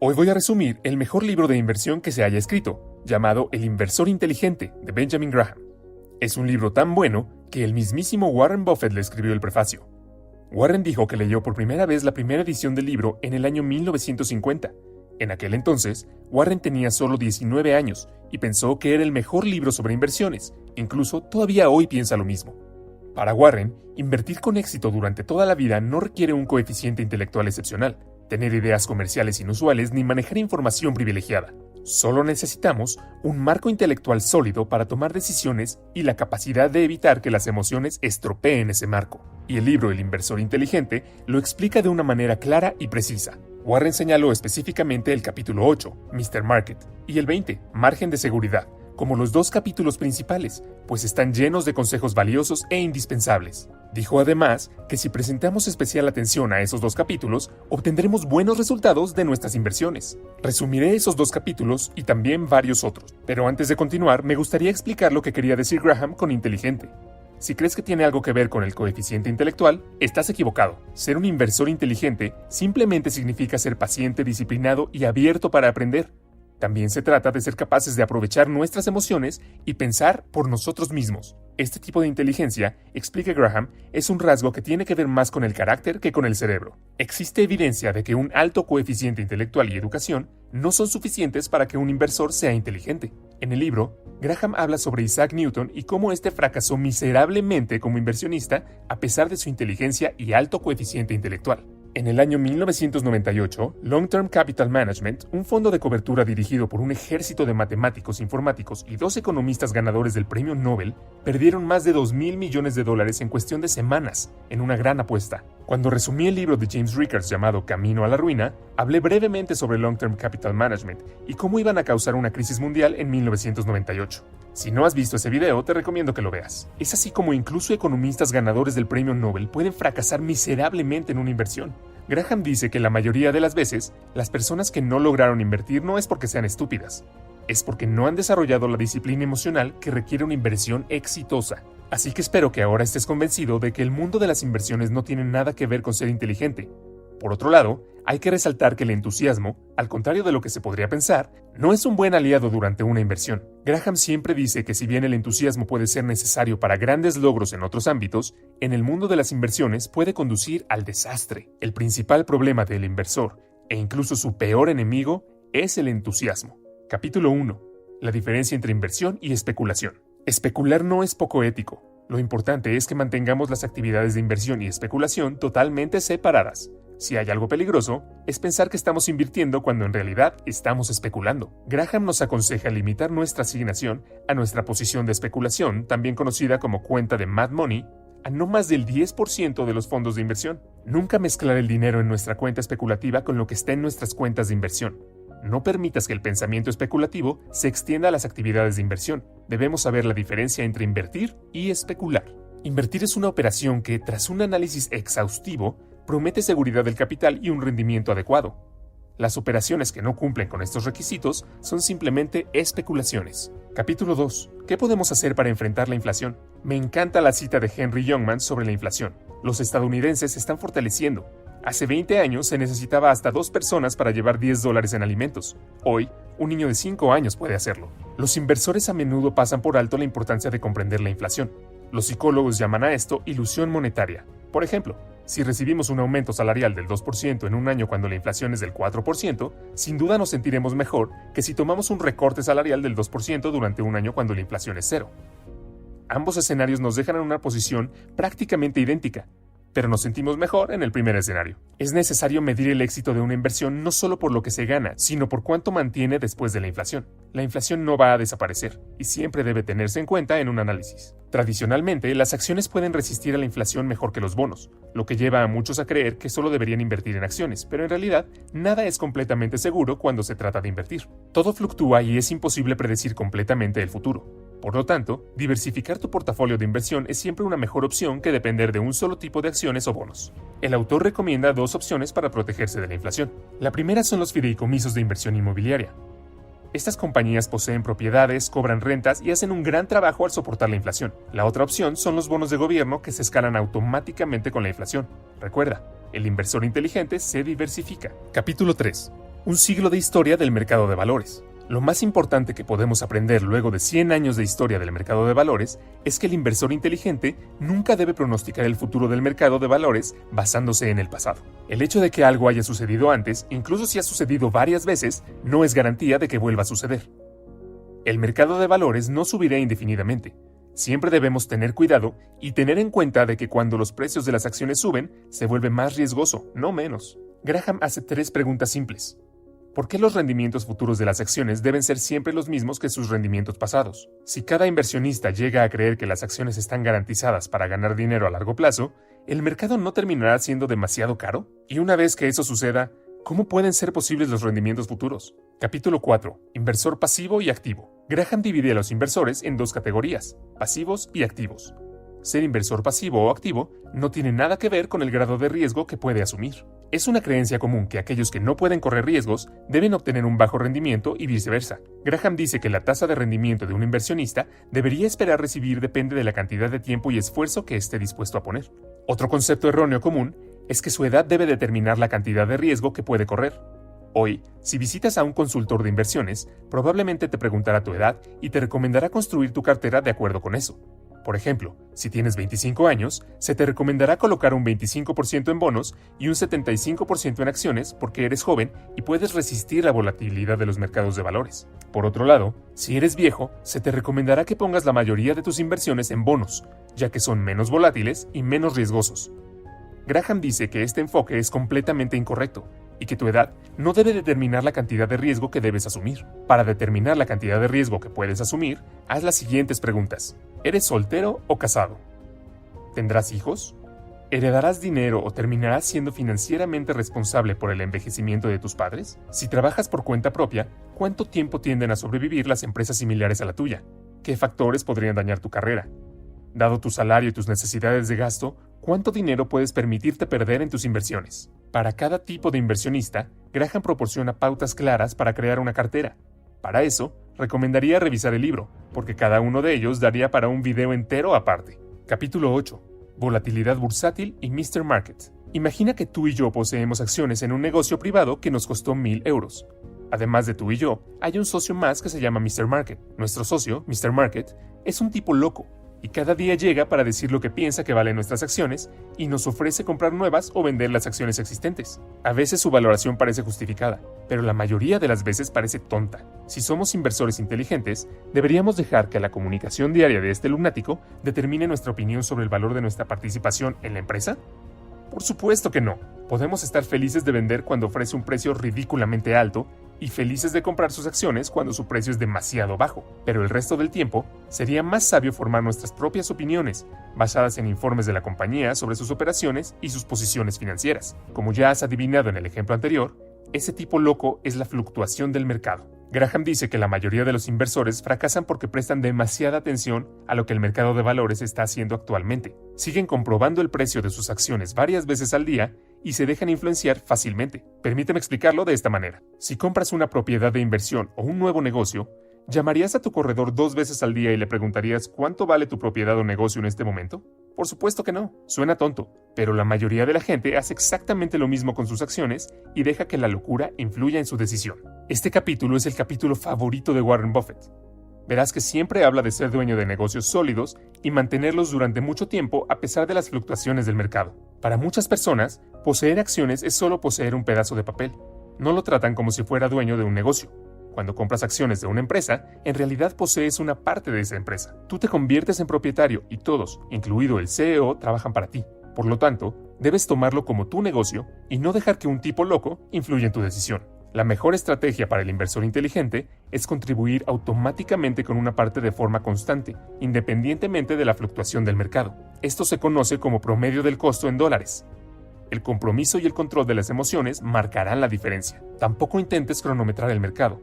Hoy voy a resumir el mejor libro de inversión que se haya escrito, llamado El Inversor Inteligente, de Benjamin Graham. Es un libro tan bueno que el mismísimo Warren Buffett le escribió el prefacio. Warren dijo que leyó por primera vez la primera edición del libro en el año 1950. En aquel entonces, Warren tenía solo 19 años y pensó que era el mejor libro sobre inversiones. Incluso todavía hoy piensa lo mismo. Para Warren, invertir con éxito durante toda la vida no requiere un coeficiente intelectual excepcional, tener ideas comerciales inusuales ni manejar información privilegiada. Solo necesitamos un marco intelectual sólido para tomar decisiones y la capacidad de evitar que las emociones estropeen ese marco. Y el libro El Inversor Inteligente lo explica de una manera clara y precisa. Warren señaló específicamente el capítulo 8, Mr. Market, y el 20, Margen de Seguridad, como los dos capítulos principales, pues están llenos de consejos valiosos e indispensables. Dijo además que si prestamos especial atención a esos dos capítulos, obtendremos buenos resultados de nuestras inversiones. Resumiré esos dos capítulos y también varios otros, pero antes de continuar me gustaría explicar lo que quería decir Graham con inteligente. Si crees que tiene algo que ver con el coeficiente intelectual, estás equivocado. Ser un inversor inteligente simplemente significa ser paciente, disciplinado y abierto para aprender. También se trata de ser capaces de aprovechar nuestras emociones y pensar por nosotros mismos. Este tipo de inteligencia, explica Graham, es un rasgo que tiene que ver más con el carácter que con el cerebro. Existe evidencia de que un alto coeficiente intelectual y educación no son suficientes para que un inversor sea inteligente. En el libro, Graham habla sobre Isaac Newton y cómo este fracasó miserablemente como inversionista a pesar de su inteligencia y alto coeficiente intelectual. En el año 1998, Long Term Capital Management, un fondo de cobertura dirigido por un ejército de matemáticos, informáticos y 2 economistas ganadores del premio Nobel, perdieron más de $2,000 millones en cuestión de semanas, en una gran apuesta. Cuando resumí el libro de James Rickards llamado Camino a la Ruina, hablé brevemente sobre Long Term Capital Management y cómo iban a causar una crisis mundial en 1998. Si no has visto ese video, te recomiendo que lo veas. Es así como incluso economistas ganadores del premio Nobel pueden fracasar miserablemente en una inversión. Graham dice que la mayoría de las veces, las personas que no lograron invertir no es porque sean estúpidas, es porque no han desarrollado la disciplina emocional que requiere una inversión exitosa. Así que espero que ahora estés convencido de que el mundo de las inversiones no tiene nada que ver con ser inteligente. Por otro lado, hay que resaltar que el entusiasmo, al contrario de lo que se podría pensar, no es un buen aliado durante una inversión. Graham siempre dice que si bien el entusiasmo puede ser necesario para grandes logros en otros ámbitos, en el mundo de las inversiones puede conducir al desastre. El principal problema del inversor, e incluso su peor enemigo, es el entusiasmo. Capítulo 1. La diferencia entre inversión y especulación. Especular no es poco ético. Lo importante es que mantengamos las actividades de inversión y especulación totalmente separadas. Si hay algo peligroso, es pensar que estamos invirtiendo cuando en realidad estamos especulando. Graham nos aconseja limitar nuestra asignación a nuestra posición de especulación, también conocida como cuenta de Mad Money, a no más del 10% de los fondos de inversión. Nunca mezclar el dinero en nuestra cuenta especulativa con lo que está en nuestras cuentas de inversión. No permitas que el pensamiento especulativo se extienda a las actividades de inversión. Debemos saber la diferencia entre invertir y especular. Invertir es una operación que, tras un análisis exhaustivo, promete seguridad del capital y un rendimiento adecuado. Las operaciones que no cumplen con estos requisitos son simplemente especulaciones. Capítulo 2. ¿Qué podemos hacer para enfrentar la inflación? Me encanta la cita de Henry Youngman sobre la inflación. Los estadounidenses se están fortaleciendo. Hace 20 años se necesitaba hasta 2 personas para llevar $10 en alimentos. Hoy, un niño de 5 años puede hacerlo. Los inversores a menudo pasan por alto la importancia de comprender la inflación. Los psicólogos llaman a esto ilusión monetaria. Por ejemplo, si recibimos un aumento salarial del 2% en un año cuando la inflación es del 4%, sin duda nos sentiremos mejor que si tomamos un recorte salarial del 2% durante un año cuando la inflación es 0. Ambos escenarios nos dejan en una posición prácticamente idéntica, pero nos sentimos mejor en el primer escenario. Es necesario medir el éxito de una inversión no solo por lo que se gana, sino por cuánto mantiene después de la inflación. La inflación no va a desaparecer, y siempre debe tenerse en cuenta en un análisis. Tradicionalmente, las acciones pueden resistir a la inflación mejor que los bonos, lo que lleva a muchos a creer que solo deberían invertir en acciones, pero en realidad, nada es completamente seguro cuando se trata de invertir. Todo fluctúa y es imposible predecir completamente el futuro. Por lo tanto, diversificar tu portafolio de inversión es siempre una mejor opción que depender de un solo tipo de acciones o bonos. El autor recomienda 2 opciones para protegerse de la inflación. La primera son los fideicomisos de inversión inmobiliaria. Estas compañías poseen propiedades, cobran rentas y hacen un gran trabajo al soportar la inflación. La otra opción son los bonos de gobierno que se escalan automáticamente con la inflación. Recuerda, el inversor inteligente se diversifica. Capítulo 3. Un siglo de historia del mercado de valores. Lo más importante que podemos aprender luego de 100 años de historia del mercado de valores es que el inversor inteligente nunca debe pronosticar el futuro del mercado de valores basándose en el pasado. El hecho de que algo haya sucedido antes, incluso si ha sucedido varias veces, no es garantía de que vuelva a suceder. El mercado de valores no subirá indefinidamente. Siempre debemos tener cuidado y tener en cuenta de que cuando los precios de las acciones suben, se vuelve más riesgoso, no menos. Graham hace 3 preguntas simples. ¿Por qué los rendimientos futuros de las acciones deben ser siempre los mismos que sus rendimientos pasados? Si cada inversionista llega a creer que las acciones están garantizadas para ganar dinero a largo plazo, ¿el mercado no terminará siendo demasiado caro? Y una vez que eso suceda, ¿cómo pueden ser posibles los rendimientos futuros? Capítulo 4. Inversor pasivo y activo. Graham divide a los inversores en 2 categorías, pasivos y activos. Ser inversor pasivo o activo no tiene nada que ver con el grado de riesgo que puede asumir. Es una creencia común que aquellos que no pueden correr riesgos deben obtener un bajo rendimiento y viceversa. Graham dice que la tasa de rendimiento de un inversionista debería esperar recibir depende de la cantidad de tiempo y esfuerzo que esté dispuesto a poner. Otro concepto erróneo común es que su edad debe determinar la cantidad de riesgo que puede correr. Hoy, si visitas a un consultor de inversiones, probablemente te preguntará tu edad y te recomendará construir tu cartera de acuerdo con eso. Por ejemplo, si tienes 25 años, se te recomendará colocar un 25% en bonos y un 75% en acciones porque eres joven y puedes resistir la volatilidad de los mercados de valores. Por otro lado, si eres viejo, se te recomendará que pongas la mayoría de tus inversiones en bonos, ya que son menos volátiles y menos riesgosos. Graham dice que este enfoque es completamente incorrecto y que tu edad no debe determinar la cantidad de riesgo que debes asumir. Para determinar la cantidad de riesgo que puedes asumir, haz las siguientes preguntas. ¿Eres soltero o casado? ¿Tendrás hijos? ¿Heredarás dinero o terminarás siendo financieramente responsable por el envejecimiento de tus padres? Si trabajas por cuenta propia, ¿cuánto tiempo tienden a sobrevivir las empresas similares a la tuya? ¿Qué factores podrían dañar tu carrera? Dado tu salario y tus necesidades de gasto, ¿cuánto dinero puedes permitirte perder en tus inversiones? Para cada tipo de inversionista, Graham proporciona pautas claras para crear una cartera. Para eso, recomendaría revisar el libro, porque cada uno de ellos daría para un video entero aparte. Capítulo 8. Volatilidad bursátil y Mr. Market. Imagina que tú y yo poseemos acciones en un negocio privado que nos costó 1,000 euros. Además de tú y yo, hay un socio más que se llama Mr. Market. Nuestro socio, Mr. Market, es un tipo loco, y cada día llega para decir lo que piensa que valen nuestras acciones y nos ofrece comprar nuevas o vender las acciones existentes. A veces su valoración parece justificada, pero la mayoría de las veces parece tonta. Si somos inversores inteligentes, ¿deberíamos dejar que la comunicación diaria de este lunático determine nuestra opinión sobre el valor de nuestra participación en la empresa? Por supuesto que no. Podemos estar felices de vender cuando ofrece un precio ridículamente alto y felices de comprar sus acciones cuando su precio es demasiado bajo, pero el resto del tiempo sería más sabio formar nuestras propias opiniones, basadas en informes de la compañía sobre sus operaciones y sus posiciones financieras. Como ya has adivinado en el ejemplo anterior, ese tipo loco es la fluctuación del mercado. Graham dice que la mayoría de los inversores fracasan porque prestan demasiada atención a lo que el mercado de valores está haciendo actualmente. Siguen comprobando el precio de sus acciones varias veces al día y se dejan influenciar fácilmente. Permíteme explicarlo de esta manera. Si compras una propiedad de inversión o un nuevo negocio, ¿llamarías a tu corredor 2 veces al día y le preguntarías cuánto vale tu propiedad o negocio en este momento? Por supuesto que no. Suena tonto, pero la mayoría de la gente hace exactamente lo mismo con sus acciones y deja que la locura influya en su decisión. Este capítulo es el capítulo favorito de Warren Buffett. Verás que siempre habla de ser dueño de negocios sólidos y mantenerlos durante mucho tiempo a pesar de las fluctuaciones del mercado. Para muchas personas, poseer acciones es solo poseer un pedazo de papel. No lo tratan como si fuera dueño de un negocio. Cuando compras acciones de una empresa, en realidad posees una parte de esa empresa. Tú te conviertes en propietario y todos, incluido el CEO, trabajan para ti. Por lo tanto, debes tomarlo como tu negocio y no dejar que un tipo loco influya en tu decisión. La mejor estrategia para el inversor inteligente es contribuir automáticamente con una parte de forma constante, independientemente de la fluctuación del mercado. Esto se conoce como promedio del costo en dólares. El compromiso y el control de las emociones marcarán la diferencia. Tampoco intentes cronometrar el mercado.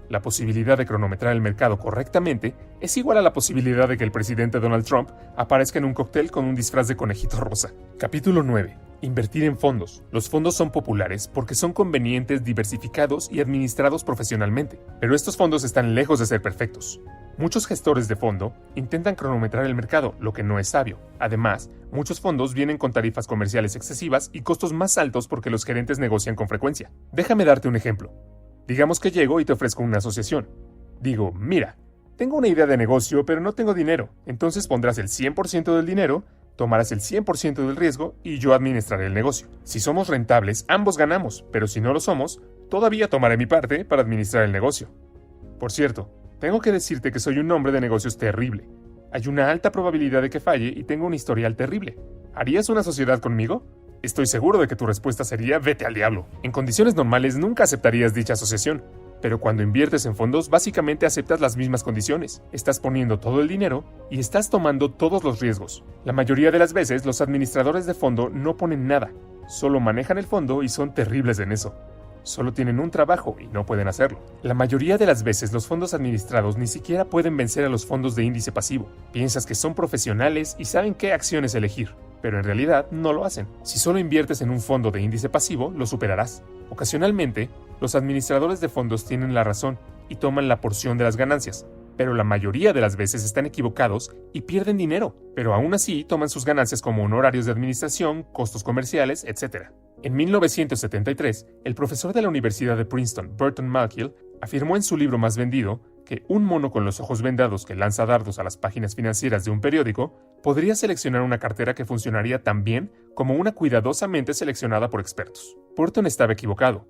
La posibilidad de cronometrar el mercado correctamente es igual a la posibilidad de que el presidente Donald Trump aparezca en un cóctel con un disfraz de conejito rosa. Capítulo 9. Invertir en fondos. Los fondos son populares porque son convenientes, diversificados y administrados profesionalmente, pero estos fondos están lejos de ser perfectos. Muchos gestores de fondo intentan cronometrar el mercado, lo que no es sabio. Además, muchos fondos vienen con tarifas comerciales excesivas y costos más altos porque los gerentes negocian con frecuencia. Déjame darte un ejemplo. Digamos que llego y te ofrezco una asociación. Digo, mira, tengo una idea de negocio, pero no tengo dinero. Entonces pondrás el 100% del dinero, tomarás el 100% del riesgo y yo administraré el negocio. Si somos rentables, ambos ganamos, pero si no lo somos, todavía tomaré mi parte para administrar el negocio. Por cierto, tengo que decirte que soy un hombre de negocios terrible. Hay una alta probabilidad de que falle y tengo un historial terrible. ¿Harías una sociedad conmigo? Estoy seguro de que tu respuesta sería vete al diablo. En condiciones normales nunca aceptarías dicha asociación, pero cuando inviertes en fondos básicamente aceptas las mismas condiciones. Estás poniendo todo el dinero y estás tomando todos los riesgos. La mayoría de las veces los administradores de fondo no ponen nada, solo manejan el fondo y son terribles en eso. Solo tienen un trabajo y no pueden hacerlo. La mayoría de las veces los fondos administrados ni siquiera pueden vencer a los fondos de índice pasivo. Piensas que son profesionales y saben qué acciones elegir, pero en realidad no lo hacen. Si solo inviertes en un fondo de índice pasivo, lo superarás. Ocasionalmente, los administradores de fondos tienen la razón y toman la porción de las ganancias, pero la mayoría de las veces están equivocados y pierden dinero, pero aún así toman sus ganancias como honorarios de administración, costos comerciales, etc. En 1973, el profesor de la Universidad de Princeton, Burton Malkiel, afirmó en su libro más vendido que un mono con los ojos vendados que lanza dardos a las páginas financieras de un periódico podría seleccionar una cartera que funcionaría tan bien como una cuidadosamente seleccionada por expertos. Burton estaba equivocado.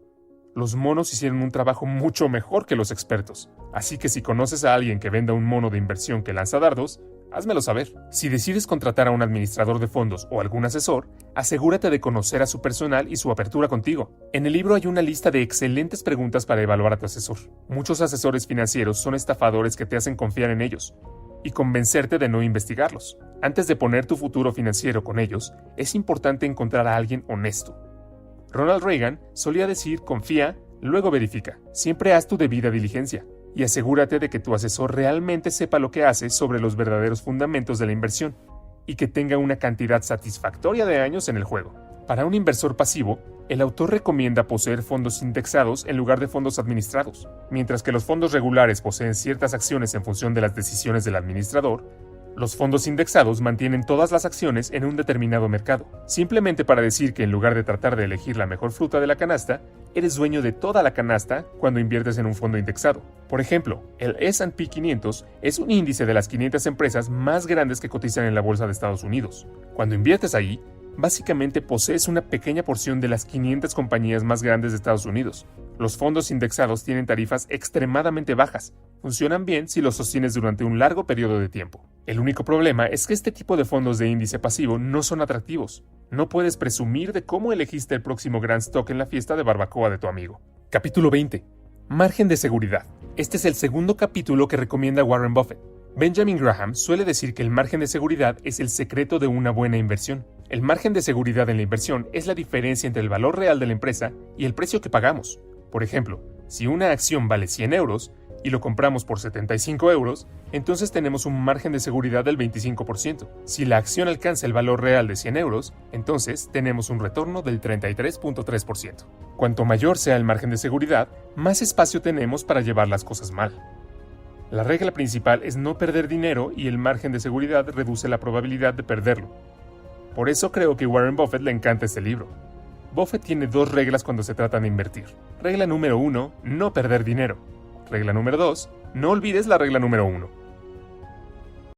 Los monos hicieron un trabajo mucho mejor que los expertos, así que si conoces a alguien que venda un mono de inversión que lanza dardos, házmelo saber. Si decides contratar a un administrador de fondos o algún asesor, asegúrate de conocer a su personal y su apertura contigo. En el libro hay una lista de excelentes preguntas para evaluar a tu asesor. Muchos asesores financieros son estafadores que te hacen confiar en ellos y convencerte de no investigarlos. Antes de poner tu futuro financiero con ellos, es importante encontrar a alguien honesto. Ronald Reagan solía decir confía, luego verifica. Siempre haz tu debida diligencia y asegúrate de que tu asesor realmente sepa lo que hace sobre los verdaderos fundamentos de la inversión y que tenga una cantidad satisfactoria de años en el juego. Para un inversor pasivo, el autor recomienda poseer fondos indexados en lugar de fondos administrados. Mientras que los fondos regulares poseen ciertas acciones en función de las decisiones del administrador, los fondos indexados mantienen todas las acciones en un determinado mercado, simplemente para decir que en lugar de tratar de elegir la mejor fruta de la canasta, eres dueño de toda la canasta cuando inviertes en un fondo indexado. Por ejemplo, el S&P 500 es un índice de las 500 empresas más grandes que cotizan en la bolsa de Estados Unidos. Cuando inviertes ahí, básicamente posees una pequeña porción de las 500 compañías más grandes de Estados Unidos. Los fondos indexados tienen tarifas extremadamente bajas. Funcionan bien si los sostienes durante un largo periodo de tiempo. El único problema es que este tipo de fondos de índice pasivo no son atractivos. No puedes presumir de cómo elegiste el próximo gran stock en la fiesta de barbacoa de tu amigo. Capítulo 20. Margen de seguridad. Este es el segundo capítulo que recomienda Warren Buffett. Benjamin Graham suele decir que el margen de seguridad es el secreto de una buena inversión. El margen de seguridad en la inversión es la diferencia entre el valor real de la empresa y el precio que pagamos. Por ejemplo, si una acción vale 100 euros y lo compramos por 75 euros, entonces tenemos un margen de seguridad del 25%. Si la acción alcanza el valor real de 100 euros, entonces tenemos un retorno del 33.3%. Cuanto mayor sea el margen de seguridad, más espacio tenemos para llevar las cosas mal. La regla principal es no perder dinero y el margen de seguridad reduce la probabilidad de perderlo. Por eso creo que a Warren Buffett le encanta este libro. Buffett tiene dos reglas cuando se trata de invertir. Regla número 1, no perder dinero. Regla número 2, no olvides la regla número 1.